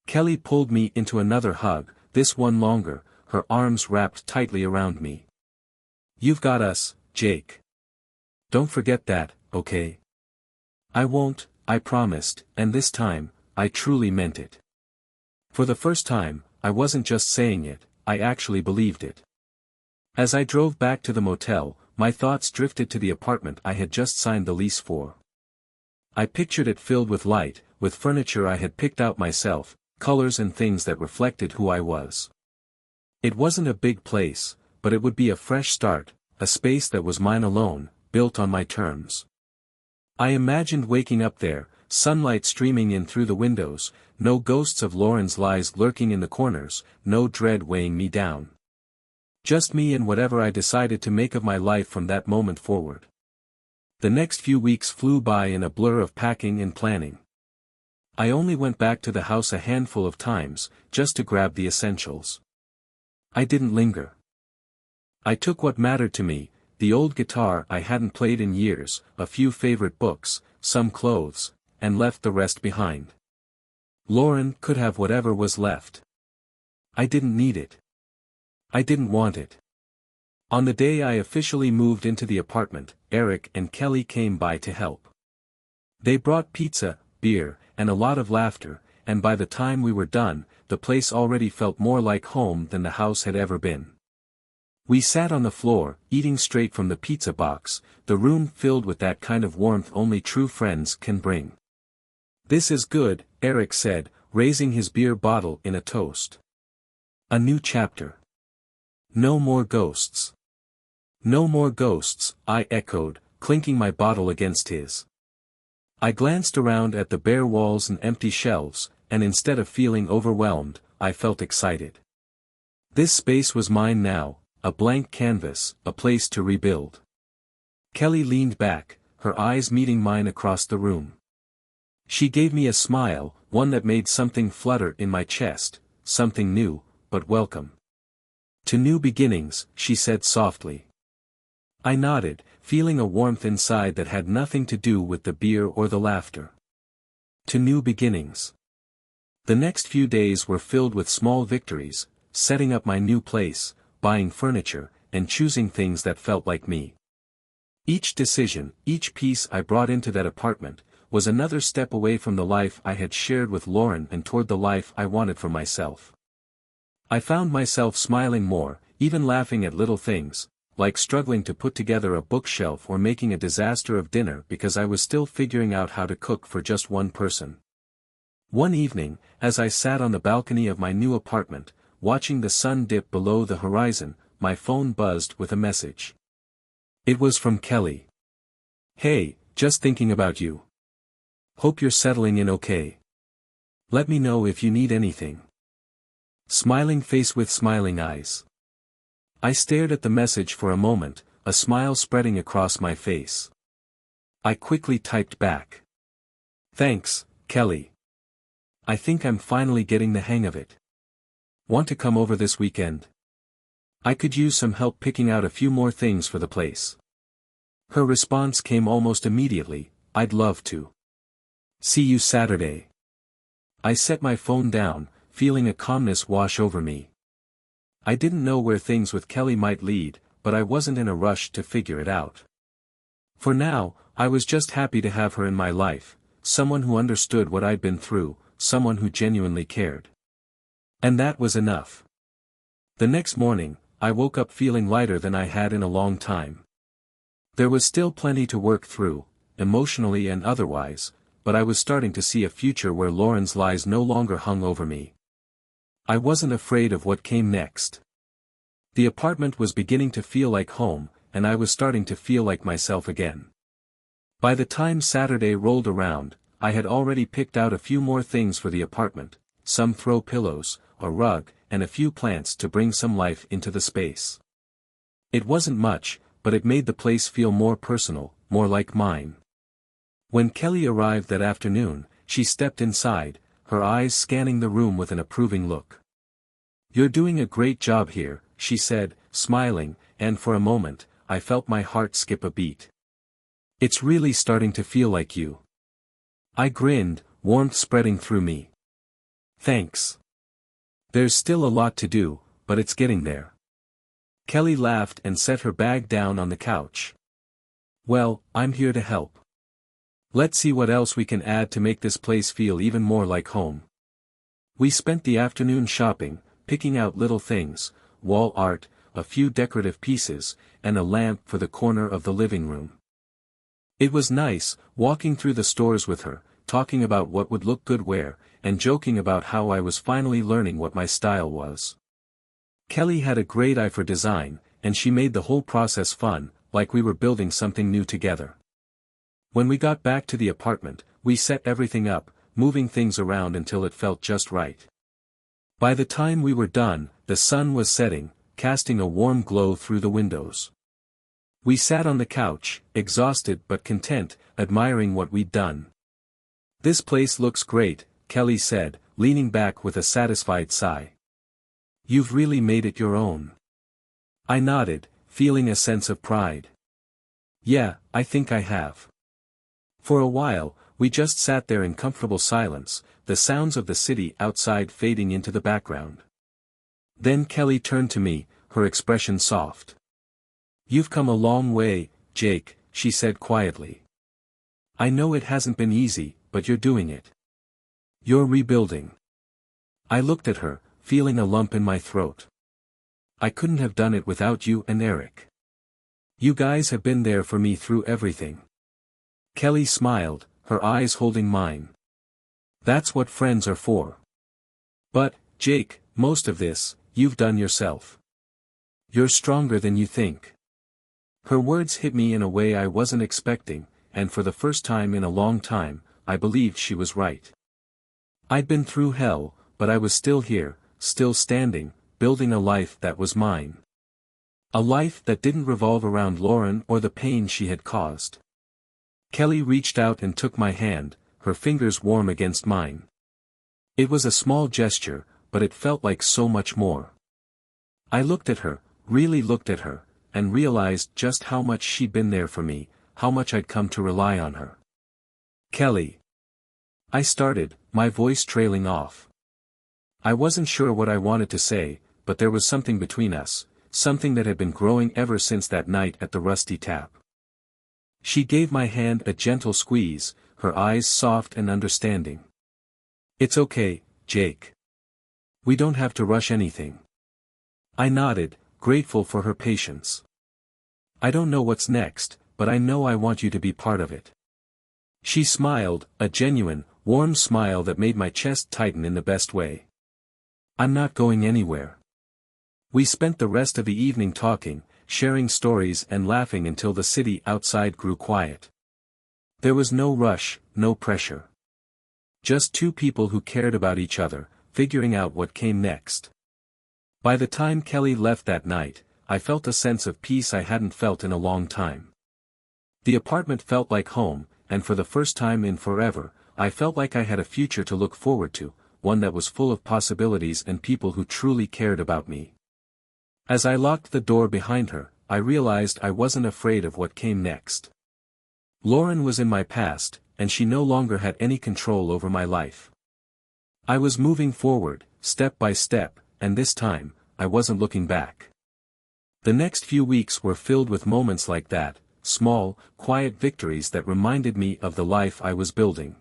Kelly pulled me into another hug, this one longer, her arms wrapped tightly around me. "You've got us, Jake. Don't forget that, okay?" "I won't," I promised, and this time, I truly meant it. For the first time, I wasn't just saying it, I actually believed it. As I drove back to the motel, my thoughts drifted to the apartment I had just signed the lease for. I pictured it filled with light, with furniture I had picked out myself, colors and things that reflected who I was. It wasn't a big place, but it would be a fresh start, a space that was mine alone, built on my terms. I imagined waking up there, sunlight streaming in through the windows, no ghosts of Lauren's lies lurking in the corners, no dread weighing me down. Just me and whatever I decided to make of my life from that moment forward. The next few weeks flew by in a blur of packing and planning. I only went back to the house a handful of times, just to grab the essentials. I didn't linger. I took what mattered to me, the old guitar I hadn't played in years, a few favorite books, some clothes, and left the rest behind. Lauren could have whatever was left. I didn't need it. I didn't want it. On the day I officially moved into the apartment, Eric and Kelly came by to help. They brought pizza, beer, and a lot of laughter, and by the time we were done, the place already felt more like home than the house had ever been. We sat on the floor, eating straight from the pizza box, the room filled with that kind of warmth only true friends can bring. "This is good," Eric said, raising his beer bottle in a toast. "A new chapter. No more ghosts." "No more ghosts," I echoed, clinking my bottle against his. I glanced around at the bare walls and empty shelves, and instead of feeling overwhelmed, I felt excited. This space was mine now, a blank canvas, a place to rebuild. Kelly leaned back, her eyes meeting mine across the room. She gave me a smile, one that made something flutter in my chest, something new, but welcome. "To new beginnings," she said softly. I nodded, feeling a warmth inside that had nothing to do with the beer or the laughter. To new beginnings. The next few days were filled with small victories, setting up my new place, buying furniture, and choosing things that felt like me. Each decision, each piece I brought into that apartment, was another step away from the life I had shared with Lauren and toward the life I wanted for myself. I found myself smiling more, even laughing at little things, like struggling to put together a bookshelf or making a disaster of dinner because I was still figuring out how to cook for just one person. One evening, as I sat on the balcony of my new apartment, watching the sun dip below the horizon, my phone buzzed with a message. It was from Kelly. "Hey, just thinking about you. Hope you're settling in okay. Let me know if you need anything." Smiling face with smiling eyes. I stared at the message for a moment, a smile spreading across my face. I quickly typed back. "Thanks, Kelly. I think I'm finally getting the hang of it. Want to come over this weekend? I could use some help picking out a few more things for the place." Her response came almost immediately, "I'd love to. See you Saturday." I set my phone down, feeling a calmness wash over me. I didn't know where things with Kelly might lead, but I wasn't in a rush to figure it out. For now, I was just happy to have her in my life, someone who understood what I'd been through, someone who genuinely cared. And that was enough. The next morning, I woke up feeling lighter than I had in a long time. There was still plenty to work through, emotionally and otherwise, but I was starting to see a future where Lauren's lies no longer hung over me. I wasn't afraid of what came next. The apartment was beginning to feel like home, and I was starting to feel like myself again. By the time Saturday rolled around, I had already picked out a few more things for the apartment, some throw pillows, a rug, and a few plants to bring some life into the space. It wasn't much, but it made the place feel more personal, more like mine. When Kelly arrived that afternoon, she stepped inside, her eyes scanning the room with an approving look. "You're doing a great job here," she said, smiling, and for a moment, I felt my heart skip a beat. "It's really starting to feel like you." I grinned, warmth spreading through me. "Thanks. There's still a lot to do, but it's getting there." Kelly laughed and set her bag down on the couch. "Well, I'm here to help. Let's see what else we can add to make this place feel even more like home." We spent the afternoon shopping, picking out little things, wall art, a few decorative pieces, and a lamp for the corner of the living room. It was nice, walking through the stores with her, talking about what would look good where, and joking about how I was finally learning what my style was. Kelly had a great eye for design, and she made the whole process fun, like we were building something new together. When we got back to the apartment, we set everything up, moving things around until it felt just right. By the time we were done, the sun was setting, casting a warm glow through the windows. We sat on the couch, exhausted but content, admiring what we'd done. "This place looks great," Kelly said, leaning back with a satisfied sigh. "You've really made it your own." I nodded, feeling a sense of pride. "Yeah, I think I have." For a while, we just sat there in comfortable silence, the sounds of the city outside fading into the background. Then Kelly turned to me, her expression soft. "You've come a long way, Jake," she said quietly. "I know it hasn't been easy, but you're doing it. You're rebuilding." I looked at her, feeling a lump in my throat. "I couldn't have done it without you and Eric. You guys have been there for me through everything." Kelly smiled, her eyes holding mine. "That's what friends are for. But, Jake, most of this, you've done yourself. You're stronger than you think." Her words hit me in a way I wasn't expecting, and for the first time in a long time, I believed she was right. I'd been through hell, but I was still here, still standing, building a life that was mine. A life that didn't revolve around Lauren or the pain she had caused. Kelly reached out and took my hand, her fingers warm against mine. It was a small gesture, but it felt like so much more. I looked at her, really looked at her, and realized just how much she'd been there for me, how much I'd come to rely on her. "Kelly," I started, my voice trailing off. I wasn't sure what I wanted to say, but there was something between us, something that had been growing ever since that night at the Rusty Tap. She gave my hand a gentle squeeze, her eyes soft and understanding. "It's okay, Jake. We don't have to rush anything." I nodded, grateful for her patience. "I don't know what's next, but I know I want you to be part of it." She smiled, a genuine, warm smile that made my chest tighten in the best way. "I'm not going anywhere." We spent the rest of the evening talking, sharing stories and laughing until the city outside grew quiet. There was no rush, no pressure. Just two people who cared about each other, figuring out what came next. By the time Kelly left that night, I felt a sense of peace I hadn't felt in a long time. The apartment felt like home, and for the first time in forever, I felt like I had a future to look forward to, one that was full of possibilities and people who truly cared about me. As I locked the door behind her, I realized I wasn't afraid of what came next. Lauren was in my past, and she no longer had any control over my life. I was moving forward, step by step, and this time, I wasn't looking back. The next few weeks were filled with moments like that, small, quiet victories that reminded me of the life I was building.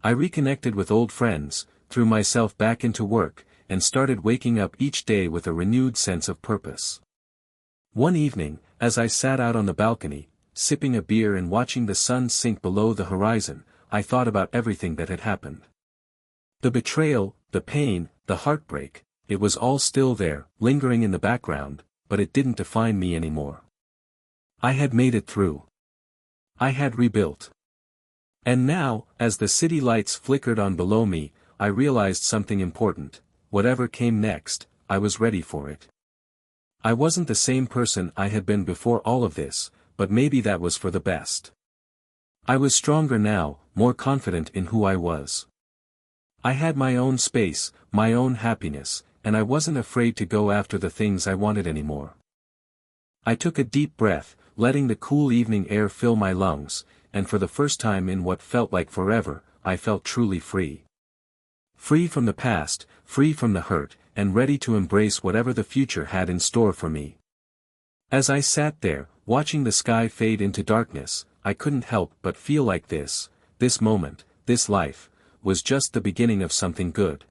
I reconnected with old friends, threw myself back into work, and started waking up each day with a renewed sense of purpose. One evening, as I sat out on the balcony, sipping a beer and watching the sun sink below the horizon, I thought about everything that had happened. The betrayal, the pain, the heartbreak, it was all still there, lingering in the background, but it didn't define me anymore. I had made it through. I had rebuilt. And now, as the city lights flickered on below me, I realized something important. Whatever came next, I was ready for it. I wasn't the same person I had been before all of this, but maybe that was for the best. I was stronger now, more confident in who I was. I had my own space, my own happiness, and I wasn't afraid to go after the things I wanted anymore. I took a deep breath, letting the cool evening air fill my lungs, and for the first time in what felt like forever, I felt truly free. Free from the past, free from the hurt, and ready to embrace whatever the future had in store for me. As I sat there, watching the sky fade into darkness, I couldn't help but feel like this moment, this life, was just the beginning of something good.